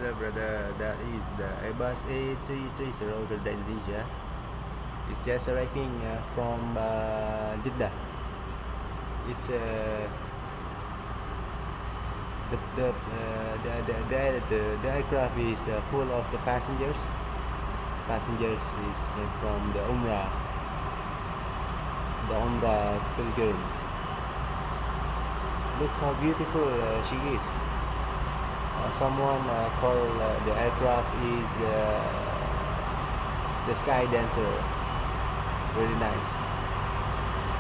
Hello brother, that is the Airbus A330 Garuda Indonesia. It's just arriving from Jeddah. It's the aircraft is full of the passengers. Passengers is came from the Umrah pilgrims. Look how beautiful she is. Someone called the aircraft is the Sky Dancer. Really nice.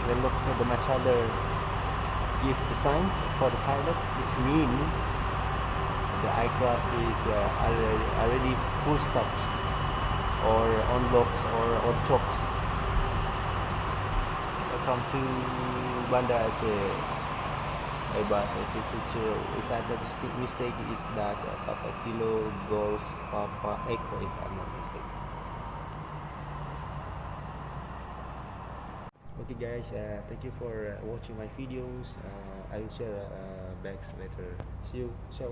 Then looks at the Machado give the signs for the pilots, which mean the aircraft is already full stops or on blocks or on chokes. Welcome to Banda Aceh. Airbus A320. If I'm not mistake, is that Papa Kilo Golf Papa Echo, if I'm not mistaken. Okay guys, thank you for watching my videos. I will share back later. See you. Ciao.